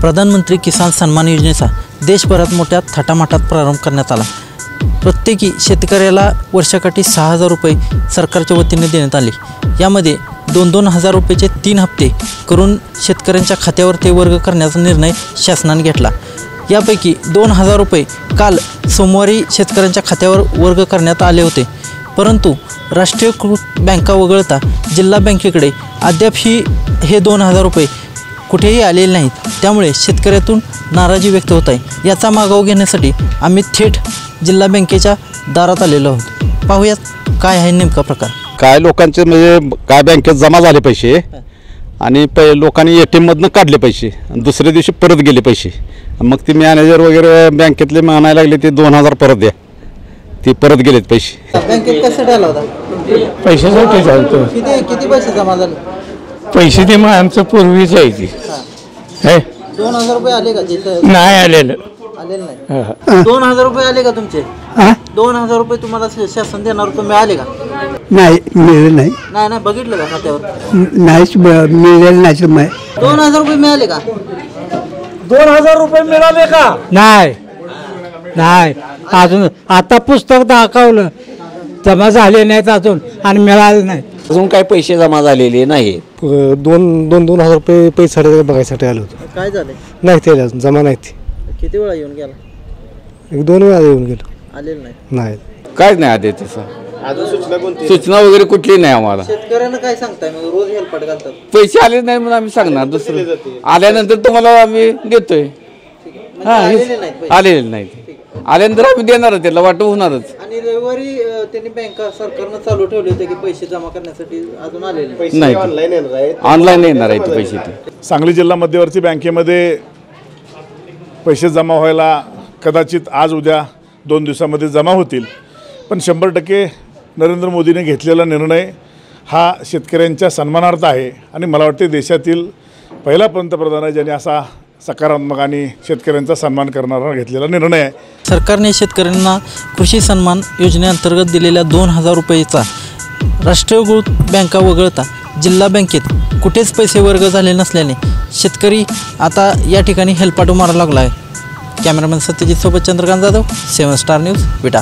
प्रधानमंत्री किसान सन्मान योजनेचा देशभरात मोठ्या थाटामाटात प्रारंभ करण्यात आला। प्रत्येकी शेतकऱ्याला वर्षाकाठी 6,000 रुपये सरकारच्या वतीने देण्यात आले। यामध्ये 2-2 हजार रुपयाचे 3 हप्ते करून शेतकऱ्यांच्या खात्यावर ते वर्ग करण्याचा निर्णय शासनाने घेतला। यापैकी 2,000 रुपये काल सोमवारी शेतकऱ्यांच्या खात्यावर वर्ग करण्यात आले होते, परंतु राष्ट्रीयकृत बँका वगळता जिल्हा बँकेकडे अद्याप हे 2,000 रुपये कुठेही आलेले नाहीत। त्यामुळे शेतकऱ्यातून नाराजी व्यक्त होत आहे। याचा मागोवा घेण्यासाठी आम्ही थेट जिल्हा बँकेच्या दारात आलेलो आहोत। पाहूयात काय आहे नेमका प्रकार। काय लोकांचे म्हणजे काय बँकेत जमा झाले पैसे आणि लोकांनी ATM मधनं काढले पैसे आणि दुसऱ्या दिवशी परत गेले पैसे। मग ते मॅनेजर वगैरे बँकेतले म्हणायला लागले ते 2,000 परत द्या, ते परत गेलेत पैसे। बँकेत कसं आला होता? पैशासाठी चालतो। किती पैसे जमा झाले? पैसे ते मग आमचं पूर्वीच आहे ती 2,000 रुपये आले का? नाही आलेलं आलेलं नाही। 2,000 रुपये आले का तुमचे? 2,000 रुपये तुम्हाला शासन देणार होतं, मिळाले का? नाही मिळेल नाही नाही बघितलं का खात्यावर? नाहीच मिळेल नाही। 2,000 रुपये मिळाले का? 2,000 रुपये मिळाले का? नाही नाही अजून आता पुस्तक दाखवलं, जमा झाले नाहीत अजून आणि मिळाले नाही अजून काही पैसे जमा झालेले नाही। 2,000 रुपये पैसे बघायसाठी आलो होतो। काय झाले? नाही ते अजून जमा नाही ते। किती वेळा येऊन गेला? 1-2 वेळा येऊन गेलो, आलेलं नाही। नाही काय नाही आधी तसं सूचना वगैरे कुठली नाही आम्हाला। शेतकऱ्यांना काय सांगताय मग? रोज हेलपाट घालतात, पैसे आले नाही म्हणून आम्ही सांगणार, दुसरं आल्यानंतर तुम्हाला आम्ही देतोय। आलेले नाही, आल्यानंतर आम्ही देणार, त्याला वाटप होणारच। आणि रविवारी त्यांनी बँका सरकारनं चालू ठेवले होते की पैसे जमा करण्यासाठी, अजून आलेले नाही, ऑनलाईन येणार आहे ते पैसे। सांगली जिल्हा मध्यवर्ती बँकेमध्ये पैसे जमा व्हायला कदाचित आज उद्या 2 दिवसामध्ये जमा होतील, पण 100% नरेंद्र मोदींनी घेतलेला निर्णय हा शेतकऱ्यांच्या सन्मानार्थ आहे आणि मला वाटते देशातील पहिला पंतप्रधान आहे ज्यांनी असा सकारात्मक आणि शेतकऱ्यांचा सन्मान करणारा घेतलेला निर्णय आहे। सरकारने शेतकऱ्यांना कृषी सन्मान योजनेअंतर्गत दिलेल्या 2,000 रुपयेचा राष्ट्रीयकृत बँका वगळता जिल्हा बँकेत कुठेच पैसे वर्ग झाले नसल्याने शेतकरी आता या ठिकाणी हेलपाटू मारू लागला आहे। कॅमेरामॅन सत्यजित सोबत चंद्रकांत जाधव, 7 स्टार न्यूज, विटा।